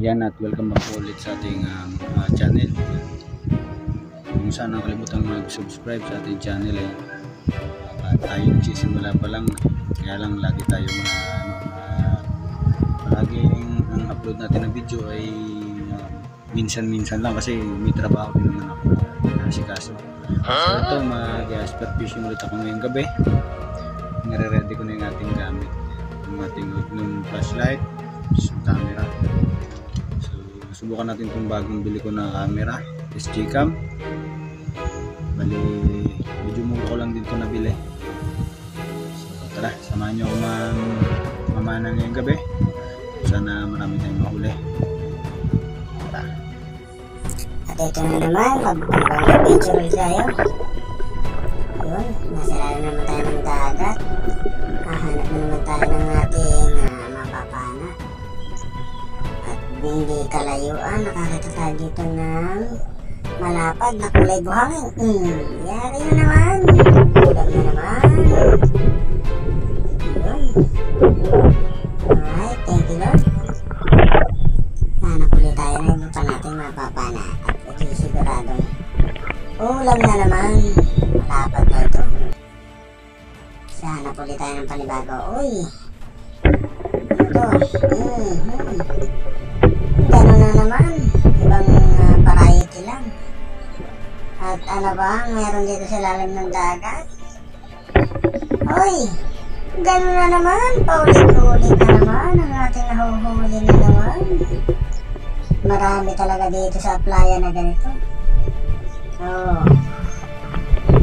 Yan, at welcome back po ulit sa ating channel. Kung saan nakalimutan mag-subscribe sa ating channel tayo nagsisimula pa lang, kaya lang lagi tayo palagi ang upload natin ng video ay minsan-minsan lang kasi may trabaho din naman ako nasikaso. So ito, mag-spare fishing ulit ako ngayong gabi. Nire-ready ko na yung ating gamit, yung ating flashlight, camera. Subukan natin itong bagong bili ko na camera, SG-Cam. Bali, medyo mura ko lang din ito nabili. So tara, samahan nyo ako mamana ngayong gabi. Sana marami tayong mahuli. Tara. At ito na naman, mag-adventure ulit tayo. Yun, nasa lalo naman tayo ng dagat. Hahanap na naman tayo ng ating mapapana. Hindi kalayuan, nakakita tayo dito ng malapad na kulay buhangin. Yari na naman. Ulam na naman. Yun. Alright, thank you Lord. Hanap ulit tayo na yung pa natin mapapana. At ito siguradong ulam na naman. Malapad na ito. Hanap ulit tayo ng panibago. Uy, ito. Gano'n na naman, ibang variety lang. At ano ba, meron dito sa lalim ng dagat. Hoy, gano'n na naman, paulit-ulit na naman ang ating nahuhuli na naman. Marami talaga dito sa playa na ganito. Oh,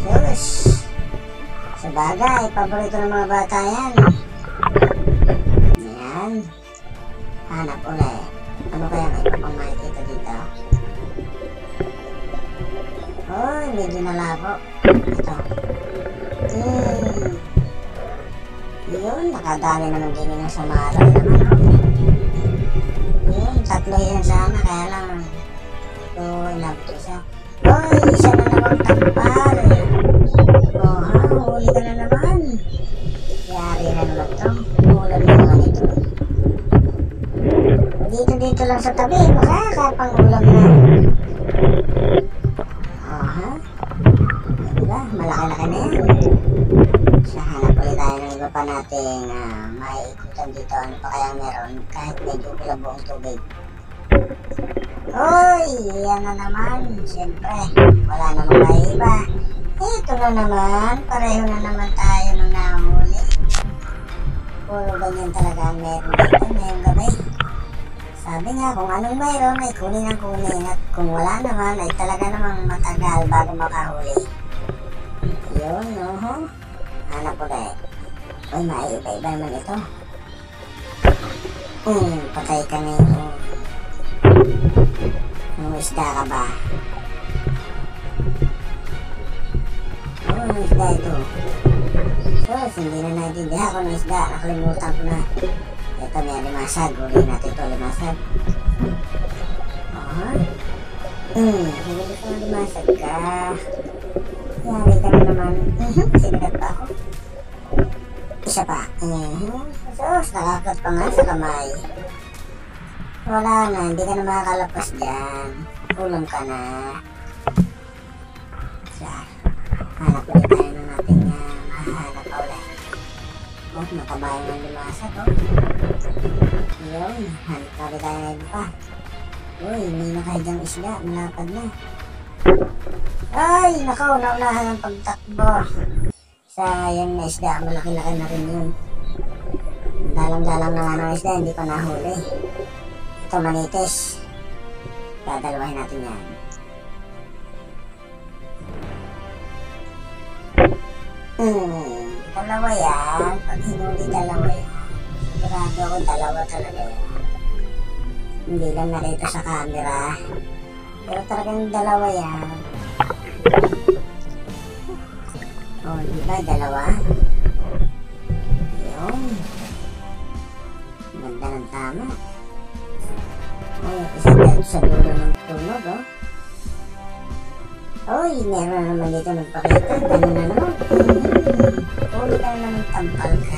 sus, sa bagay, paborito ng mga bata yan. Yan, hanap ulit. Ano kaya may pang makikita dito? Uy, medyo nalabo. Ito. Yun, nakadali naman din ng samara naman. Yun, tatlo yan sana, kaya lang inabot siya. Uy, isa na naman takpal. Oh ha, huli ka na naman. Yari na naman to. Ulam na naman ito. Dito lang sa tabi, makakapang ulam na. Aha. Diba? Malaki-laki na yan. So, hanap ulit tayo ng iba pa nating maiikutan dito. Ano pa kaya meron? Kahit medyo pilabong tubig. Uy! Yan na naman. Siyempre, wala namang maiba. Ito na naman. Pareho na naman tayo nung nahuli. Puro ganyan talaga ang meron dito ngayong gabi. Sabi nga, kung anong mayroon ay kunin ang kunin, at kung wala naman ay talaga namang matagal bago makahuli. Yun, no? Hanap ko dahil. Uy, maiiba-iba naman ito. Patay ka na yun. Isda ka ba? Isda ito. Sus, hindi na naintindihan ko ng isda. Nakalimutan ko na. Ito may limasag, huli natin ito limasag. Huli ko na limasag ka. Yari ka na naman. Sinigat pa ako. Isa pa. Sus, nakakat pa nga sa kamay. Wala na, hindi ka na makakalapas dyan. Ulam ka na. Hanap ulit tayo ng ating mahahanap pa ulit. Nakabayan ng limasag, Yun, hanap ulit tayo na iba pa. Uy, may nakahigang isda, malapad na. Ay, nakaw, naunahan ang pagtakbo. Sayang na isda, malaki-laki na rin yun. Dalang-dalang na nga ng isda, hindi pa nahuli. Ito manitis. Dadalawahin natin yan. Dalawa yan. Pag hinuli dalawa yan. Sigurado ako dalawa talaga yan. Hindi lang nakita sa camera. Pero talagang dalawa yan. Oh, di ba dalawa? Yun. Ganda ng tama. Oh, isa sa dulo ng tunog, oh. Uy, meron na naman dito nagpakita. Gano'n na naman. Uy, ka na naman tampal ka.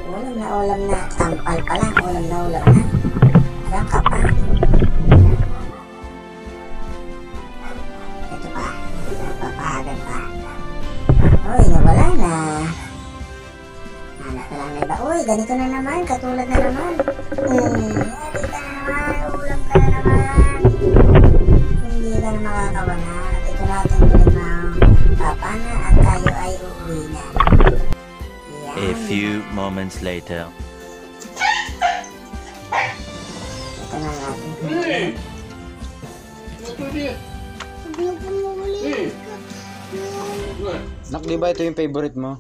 Ulam na ulam na. Tampal pa lang. Ulam na ulam na. Alam ka pa. Ito pa. Papahagan pa. Uy, nawala na. Hanap na lang na iba. Uy, ganito na naman. Katulad na naman. Yari ka na naman. Ulam ka na naman. Hindi ka na makakawala. At ito natin ulit ng papa na at tayo ay uuwi na. A few moments later. Ito na natin. Nak, di ba ito yung favorite mo?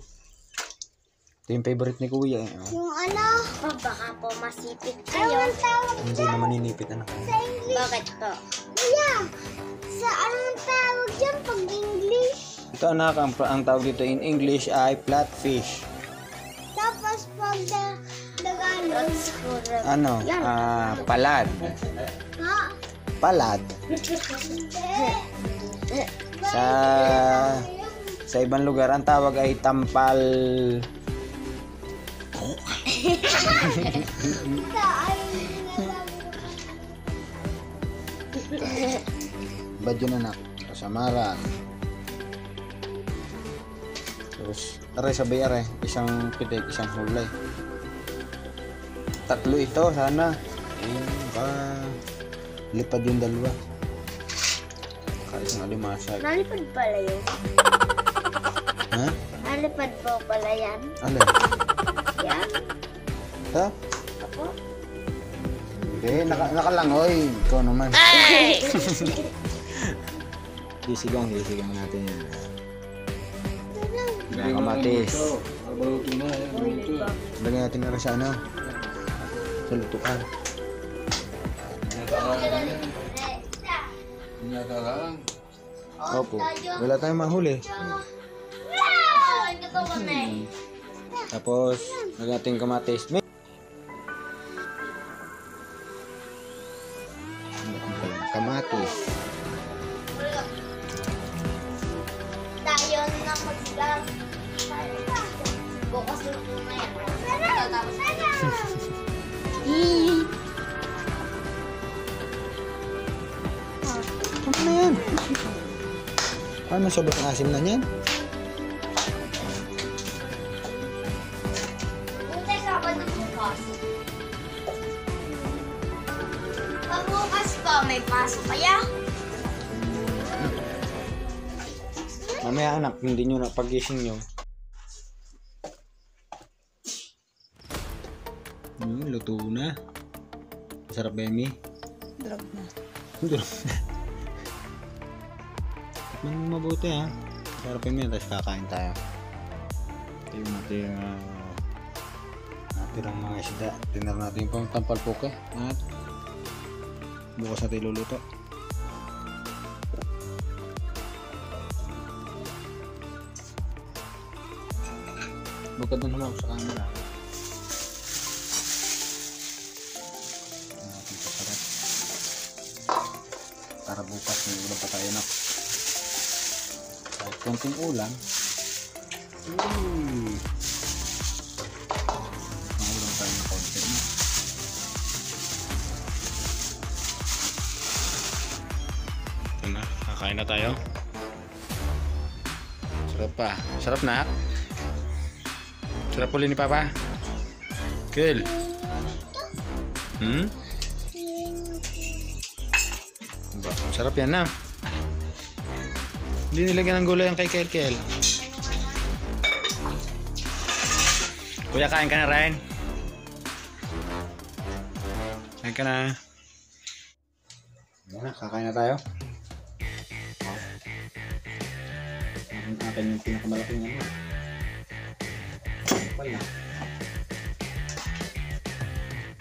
Ito yung favorite ni Kuya eh. Oh. Yung ano? Oh, baka po masipit kayo. Hindi naman ninipit anak. Sa English. Bakit po? Kuya, sa anong tawag dyan pag English? Ito anak, ang tawag dito in English ay flatfish. Tapos pag Tagalog. Ano? Palad. Ha? Palad. Sa ibang lugar, ang tawag ay tampal. Ba't yun anak? Kasamaran. Terus, aray sabay aray. Isang pitik, isang hulay. Tatlo ito, sana. Lipad yung dalawa. Isang alimasag. Nalipad pala yun. Ha? Nalipad po pala yan. Alin? Yan. Ha? Ako? Hindi, nakalangoy. Ikaw naman. Hisigang natin yan. Mga kamatis. Lagyan natin na rin sa ano? Sa lutuan. Opo. Wala tayong mahuli. Tapos, lagyan natin kamatis. Kamatis. Tayo na mag-vlog. Bukas na po na yan. Tapos Ano na yan? Paano sobrang asim na yan? Buti Sabado bukas. Pagbukas pa, may pasok kaya? Mamaya anak, hindi nyo na pag-gising nyo. Luto na. Sarap ba yun, Drop na. Drop na. Tikman mo mabuti ha. Sarap yun, tapos kakain tayo. Ito yung natirang mga isda. Tinar natin yung tampalpok eh. At bukas natin iluluto. Bukod na naman ako sa camera. Natin pasarap. Para bukas may ulam pa tayo na. Kahit konting ulam. May ulam tayo na konti na. Ito na, kakain na tayo. Sarap pa. Sarap na. Sarap ulit ni Papa. Cool. Sarap yan na. Hindi nilagyan ng gulay ang kay Kel. Kuya, kain ka na rin. Kain ka na. Yan na, kakain na tayo. Ang akin yung pinakamalaking ano. Wala.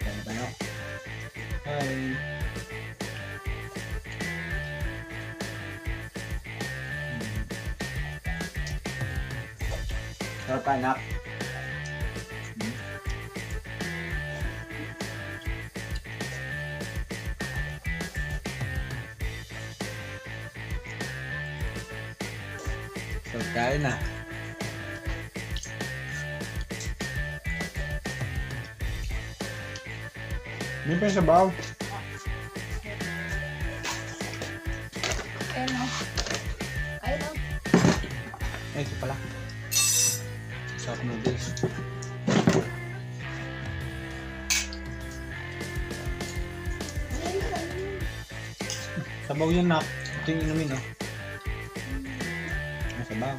Kain tayo. Hi. Sarap pa, anak. Kain na. Hindi pa yung sabaw. Ayun o. Ayun o. Ay, ito pala. Sarap noodles. Sabaw yan, nak. Ito yung inumin, oh. Ay, sabaw.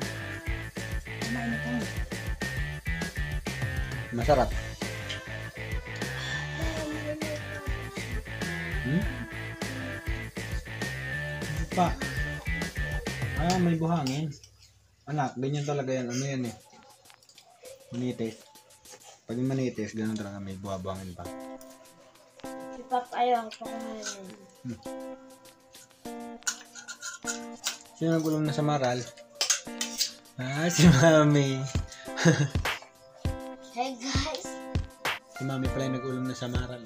Masarap. Hmm? Pa. Ah, may buhangin. Anak, ganyan talaga yan. Ano yan eh? Manitis. Pag yung manitis, ganun talaga may buhabangin pa. Si Pap ayaw ko kumain. Sino nagulong na sa maral? Ah, si Mami. Hey guys. Si Mami pala yung nag-ulong na sa maral.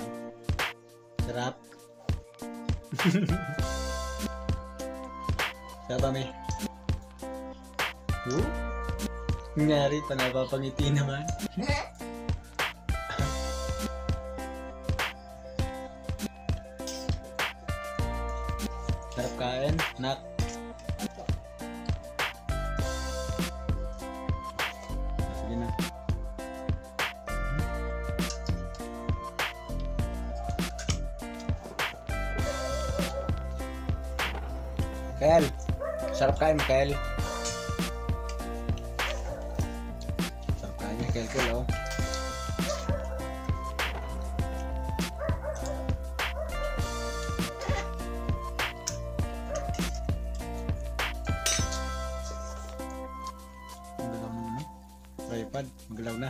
Sarap. Sarap, Mami. Nangyari pa, napapangiti naman. Sarap kain, nak. Sige na. Kel, sarap kain, Kel. Sarap kain niya, Kel, oh. Ang galaw mo naman. Tripod, ang galaw na.